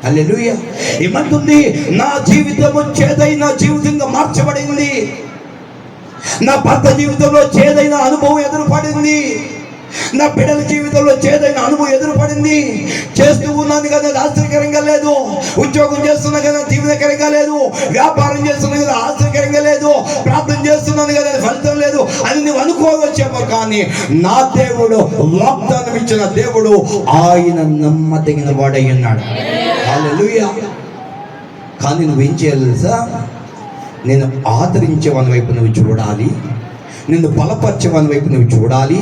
హల్లెలూయా. ఏమంటుంది? నా జీవితము చేదైన జీవితంగా మార్చబడింది. నా భర్త జీవితంలో చేదైన అనుభవం ఎదురుపడింది. నా బిడ్డల జీవితంలో చేదైన అనుభవం ఎదురుపడింది. చేస్తూ ఉన్నాను కదా, ఆశ్చర్యకరంగా లేదు. ఉద్యోగం చేస్తున్నా కదా, దీవెనకరంగా లేదు. వ్యాపారం చేస్తున్నా కదా, ఆశ్చర్యకరంగా లేదు. ప్రార్థన చేస్తున్నాను కదా, ఫలితం లేదు అని నువ్వు అనుకోవచ్చేమో. కానీ నా దేవుడు, వాగ్దానం ఇచ్చిన దేవుడు, ఆయన నమ్మదగిన వాడై ఉన్నాడు. హల్లెలూయా. కానీ నువ్వేం చేయాలి తెలుసా? నేను ఆదరించేవాని వైపు నువ్వు చూడాలి, నిన్ను బలపరిచేవాని వైపు నువ్వు చూడాలి,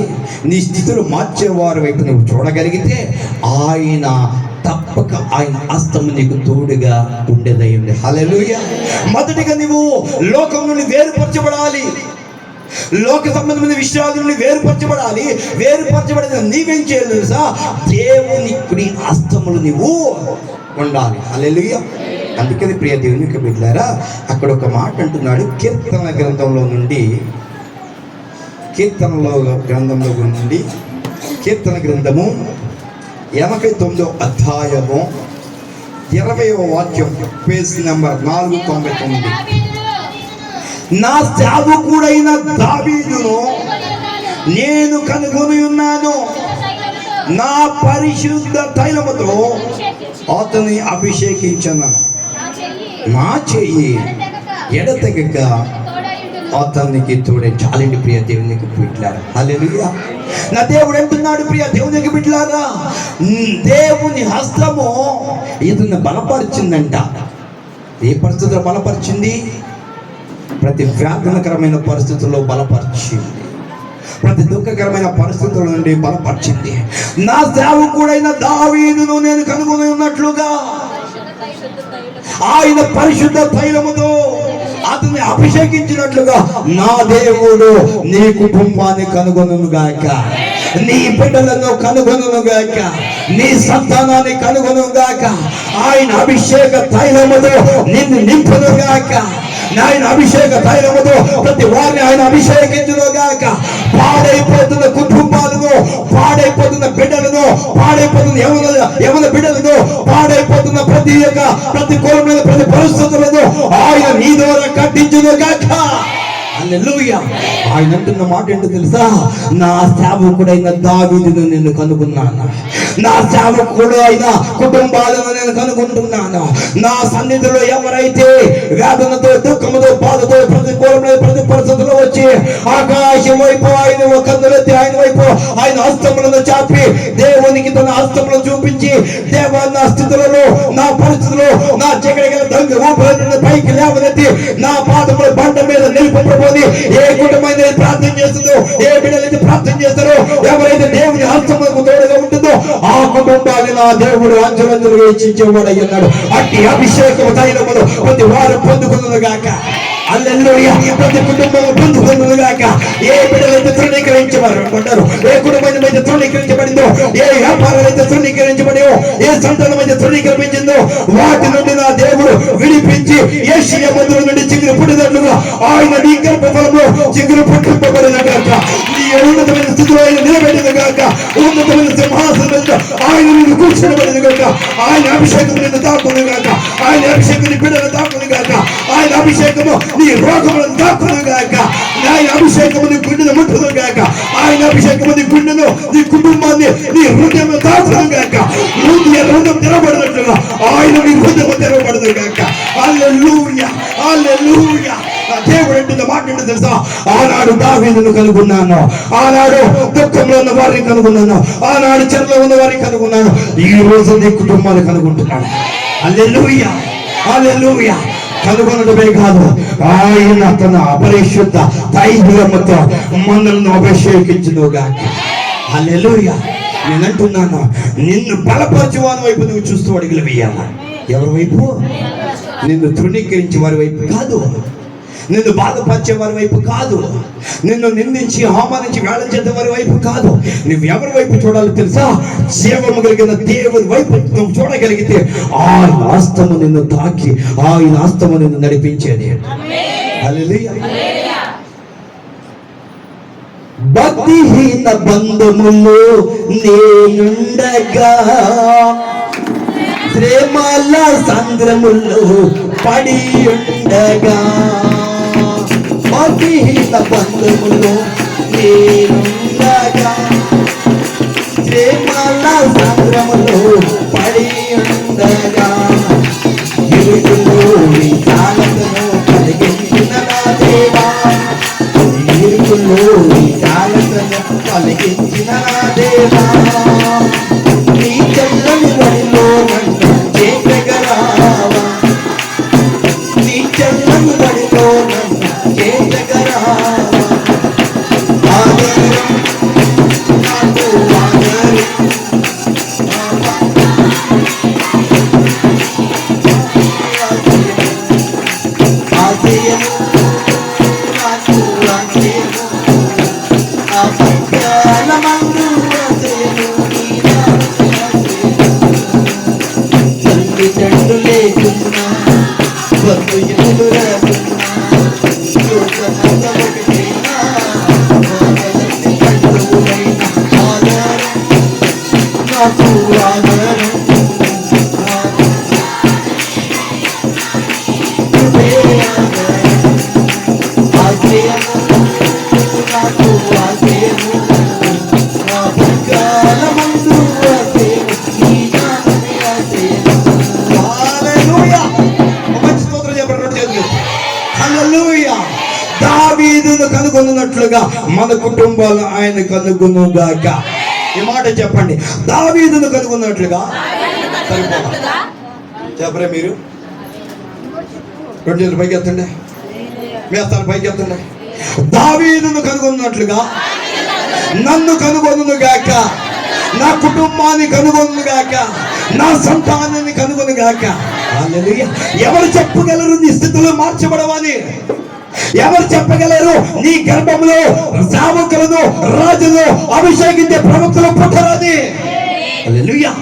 నీ స్థితులు మార్చేవారి వైపు నువ్వు చూడగలిగితే ఆయన తప్పక ఆయన హస్తము నీకు తోడుగా ఉండేదయ్యింది. హల్లెలూయా. మొదటిగా నువ్వు లోకం నుండి వేరుపరచబడాలి, లోక సంబంధమైన విషయాల నుండి వేరుపరచబడాలి. వేరుపరచబడిన నీవేం చేయాలి తెలుసా? దేవుని కుడి హస్తములు నువ్వు ఉండాలి. హల్లెలూయా. అందుకని ప్రియ దేవునికి బిడ్డలారా, అక్కడ ఒక మాట అంటున్నాడు. కీర్తన గ్రంథంలో నుండి, కీర్తన గ్రంథము 89వ అధ్యాయము 20వ వాక్యం, పేజ్ నెంబర్ 499. నా సేవకుడైన దావీదును నేను కనుగొని ఉన్నాను, నా పరిశుద్ధ తైలముతో అతని అభిషేకించను, నా చెయ్యి ఎడతెగక అతనికి తోడే. చాలండి ప్రియ దేవునికి బిడ్డలారా. హల్లెలూయా. నా దేవుడు అంటున్నాడు, ప్రియ దేవునికి బిడ్డలారా, దేవుని హస్తము ఇతన్ని బలపరిచిందంట. ఏ పరిస్థితుల్లో బలపరిచింది? ప్రతి వేదనకరమైన పరిస్థితుల్లో బలపరిచింది, ప్రతి దుఃఖకరమైన పరిస్థితుల నుండి బలపరిచింది. నా సేవకుడైన దావీదును నేను కనుగొని ఉన్నట్లుగా ఆయన పరిశుద్ధ తైలముతో అతన్ని అభిషేకించినట్లుగా నా దేవుడు నీ కుటుంబాన్ని కనుగొనును గాక, నీ బిడ్డలను కనుగొనును గాక, నీ సంతానాన్ని కనుగొనును గాక. ఆయన అభిషేక తైలముతో నిన్ను నింపును గాక. ఆయన అభిషేక తైలముతో ప్రతి వారిని ఆయన అభిషేకించును గాక. పాడైపోతున్న కుటుంబాలను, పాడైపోతున్న బిడ్డలను, పాడైపోతున్న యవన బిడ్డలను, పాడైపోతున్న ప్రతికూలమైన ప్రతి పరిస్థితులను ఆయన నీ ద్వారా కట్టించును గాక. హల్లెలూయా. ఆయన అంటున్న మాట ఏంటో తెలుసా? నా సేవకుడైన దావీదును నేను కనుగొన్నాను, నా సేవకుడు అయిన కుటుంబాలను నేను కనుగొంటున్నాను. నా సన్నిధిలో ఎవరైతే వేదనతో, దుఃఖముతో, బాధతో, ప్రతికూలమైన ప్రతి పరిస్థితుల్లో వచ్చి ఆకాశం వైపు ఆయన కన్నులెత్తి ఆయన వైపు ఆయన హస్తములను చాపి దేవునికి తన హస్తములను చూపించి, దేవా నా స్థితులలో, నా పరిస్థితుల్లో, నా జగడగల దంగ ఊపిరి పైకి లేవనెత్తి నా పాదముల బండ మీద నిలుపబడి, ఏ కుటుంబం ప్రార్థన చేస్తుందో, ఏ బిడ్డలైతే ప్రార్థన చేస్తారో, ఎవరైతే దేవుని హస్తములకు తోడుగా ఉంటుందో ఆ కుటుంబాన్ని నా దేవుడు అంచెలంచెలుగా హెచ్చించేవాడు అయ్యున్నాడు. అట్టి అభిషేకము తైలమును ప్రతి వారు పొందుకును గాక. హల్లెలూయా. ప్రతి కుటుంబం పొందుకును గాక. ఏ బిడ్డలైతే తృణీకరించబడ్డారు, ఏ కుటుంబం అయితే తృణీకరించబడిందో, ఏ వ్యాపారం అయితే తృణీకరించబడో, ఏ సంతానం అయితే తృణీకరించిందో వాటి నుండి నా దేవుడు విడిపించి యేషయా మందిరం నుండి చిగురు పుట్టినట్లుగా ఆయన నీ గర్భఫలంలో చిగురు పుట్టింపబడిన గాక. నీ ఉన్నతమైన స్థితిలో ఆయన నిలబెట్టిన గాక. ఉన్నతమైన సింహాసనం మీద ఆయన నిన్ను కూర్చోబడిన గాక. ఆయన అభిషేకం నిన్ను తాకును గాక. ఆయన అభిషేకం నీ బిడ్డను తాకును గాక. ఆయన అభిషేకము నీ రోగములను తాకును గాక. ఆయన అభిషేకము నీ గుండెను ముట్టును గాక. ఆయన అభిషేకము నీ గుండెను, నీ కుటుంబాన్ని, నీ హృదయం తాకును గాక. హృదయం తెరవబడినట్లుగా ఆయన నీ హృదయం తెరవబడదు గాక. హల్లెలూయా. హల్లెలూయా. దేవుడు అంటున్న మాట ఏంటో తెలుసా? ఆనాడు దావీదును కనుగొన్నాను, ఆనాడు దుఃఖంలో ఉన్న వారిని కనుగొన్నాను, ఆనాడు చెరలో ఉన్న వారిని కనుగొన్నాను, ఈ రోజు నీ కుటుంబాన్ని కనుగొంటున్నాను. హల్లెలూయా. హల్లెలూయా. కనుగొనడమే కాదు, ఆయన తన అపరిశుద్ధ తైలముతో మనల్ని అభిషేకించును గాక. హల్లెలూయా. నేను అంటున్నాను, నిన్ను బలపరచువాని వైపు నువ్వు చూస్తూ అడుగులు వేయాలా. ఎవరి వైపు? నిన్ను తృణీకరించే వారి వైపు కాదు, నిన్ను బాధపరిచే వారి వైపు కాదు, నిన్ను నిందించి అవమానించి వేళం చేసే వారి వైపు కాదు. నువ్వు ఎవరి వైపు చూడాలో తెలుసా? జీవము కలిగిన దేవుని వైపు నువ్వు చూడగలిగితే ఆయన హస్తము నిన్ను తాకి, ఆయన హస్తము నిన్ను నడిపించేది. హల్లెలూయా. భక్తిహీన బంధములు నేనుండగా శ్రమల సంద్రములో పడి ఉండగా అతిహీన బంధములో నేనుండగా శ్రమల సంద్రములో పడి ఉండగా ఇరుకులో విశాలతను కలిగించిన నా దేవా ఇరుకులో విశాలతను కలిగించిన నా దేవా నీ చల్లని వడిలో నన్ను చేర్చగరావా నీ చల్లని వడిలో నన్ను చేర్చగరావా ఆదరం నాకు ఆదరం ఆశయము నాకు ఆశయము ఆ పక్కల మందు ఆశయము తల్లిదండ్రులు లేకున్నా బంధువులు రాకున్నా లోకమంతా ఒకటేనా ఆదరణి బంధువులైన ఆదరం నాకు ఆదరం దావీదును కనుగొన్నట్లుగా మన కుటుంబాలు ఆయన కనుగొనుగాక. ఈ మాట చెప్పండి, దావీదును కనుగొన్నట్లుగా. చెప్పరే మీరు రెండు చేతులు పైకి ఎత్తండి, వేస్తాను పైకి ఎత్తండి. దావీదును కనుగొన్నట్లుగా నన్ను కనుగొనుగాక, నా కుటుంబాన్ని కనుగొనుగాక, నా సంతానాన్ని కనుగొనుగాక. హల్లెలూయా. ఎవరు చెప్పగలరు నీ స్థితిలో మార్చబడవని? ఎవరు చెప్పగలరు నీ గర్భంలో సేవకులను రాజును అభిషేకించే ప్రవక్తలు పుట్టరాని? హల్లెలూయా.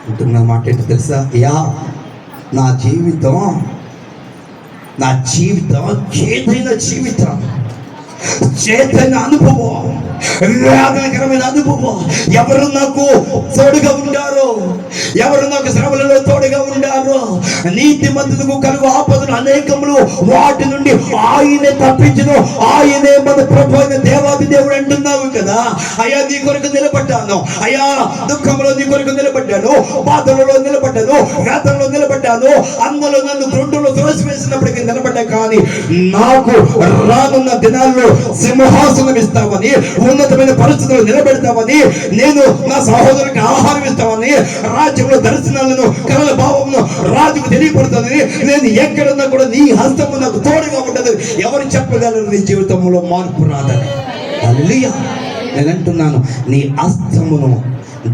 అంటున్న మాట ఏంటో తెలుసా? నా జీవితం చేతైన జీవితం, చేతైన అనుభవం, వేదనకరమైన అనుభవం. ఎవరు నాకు తోడుగా ఉండారు, ఎవరు నాకు శ్రమలలో తోడుగా ఉండారు? నీతి మంతులకు కలుగు ఆపదలు అనేకములు, వాటి నుండి ఆయనే తప్పించును, ఆయనే మన ప్రభు అయిన దేవాది దేవుడు అంటున్నావు కదా. అయ్యా నీ కొరకు నిలబడ్డాను, అయ్యా దుఃఖంలో నీ కొరకు నిలబడ్డాను, బాధలలో నిలబడ్డాను, వేదనలో నిలబడ్డాను, అందులో నన్ను గ్రుంటులో త్రోసివేసినప్పటికీ నిలబడ్డా. కానీ నాకు రానున్న దినాల్లో సింహాసనం ఇస్తామని, ఉన్నతమైన పరిస్థితులు నిలబెడతామని, నేను నా సహోదరునికి ఆహారం ఇస్తామని, రాజ్యంలో దర్శనాలను కలల భావమును రాజుకు తెలియపడుతుందని, నేను ఎక్కడున్నా కూడా నీ హస్తము నాకు తోడుగా ఉండదు. ఎవరు చెప్పగలరు నీ జీవితంలో మార్పు రాదని? హల్లెలూయా. నేను అంటున్నాను, నీ హస్తమును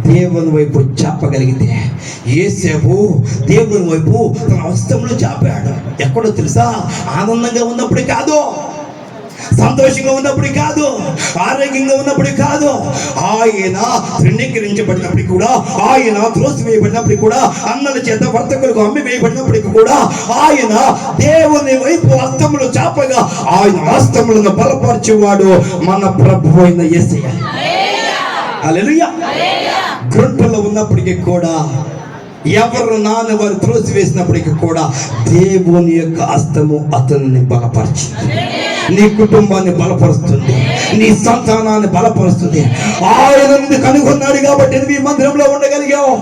దేవుని వైపు చాపగలిగితే, యేసేపు దేవుని వైపు తన హస్తంలో చాపాడు. ఎక్కడో తెలుసా? ఆనందంగా ఉన్నప్పుడు కాదు, సంతోషంగా ఉన్నప్పుడు కాదు, ఆరోగ్యంగా ఉన్నప్పుడు కాదు, ఆయన తృణీకరించబడినప్పటికీ కూడా, ఆయన త్రోసివేయబడినప్పటికీ కూడా, అన్నల చేత వర్తకులకు అమ్మి వేయబడినప్పటికీ కూడా, ఆయన దేవుని వైపు హస్తములు చాపగా ఆయన హస్తములను బలపరిచేవాడు మన ప్రభు అయిన యేసయ్య. హల్లెలూయా. గ్రంథంలో ఉన్నప్పటికీ కూడా, ఎవరు వారు త్రోసివేసినప్పటికీ కూడా, దేవుని యొక్క హస్తము అతన్ని బలపరిచింది. నీ కుటుంబాన్ని బలపరుస్తుంది, నీ సంతానాన్ని బలపరుస్తుంది. ఆయన నిన్ను కనుగొన్నాడు కాబట్టి నువ్వు ఈ మందిరంలో ఉండగలిగావు.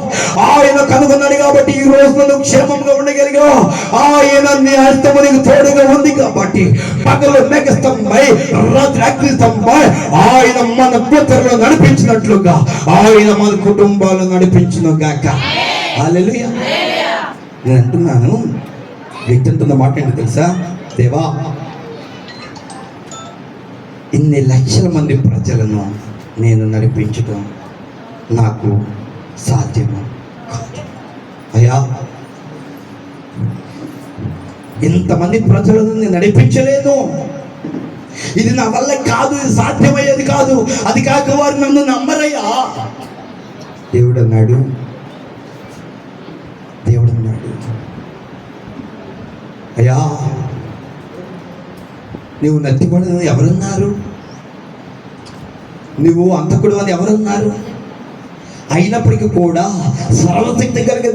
ఆయన కనుగొన్నాడు కాబట్టి ఈ రోజు నువ్వు క్షేమంగా ఉండగలిగావు. ఆయన నీ హస్తము నీకు తోడుగా ఉంది కాబట్టి పగలు మేఘస్తంభై, రాత్రి అగ్నిస్తంభై ఆయన మన పితరులు నడిపించినట్లుగా ఆయన మన కుటుంబాలు నడిపించును గాక. హల్లెలూయా. నేను అంటున్నాను, వ్యక్తి అంటున్న మాట ఏంటో తెలుసా? దేవా, ఇన్ని లక్షల మంది ప్రజలను నేను నడిపించడం నాకు సాధ్యము కాదు. అయ్యా, ఇంతమంది ప్రజలను నేను నడిపించలేను, ఇది నా వల్ల కాదు, ఇది సాధ్యమయ్యేది కాదు. అది కాక వారు నన్ను నమ్మరయ్యా. దేవుడు అన్నాడు, అయ్యా నువ్వు నత్తిపడని ఎవరున్నారు? నువ్వు అంతకుడు అని ఎవరున్నారు? అయినప్పటికీ కూడా సర్వశక్తి కలిగిన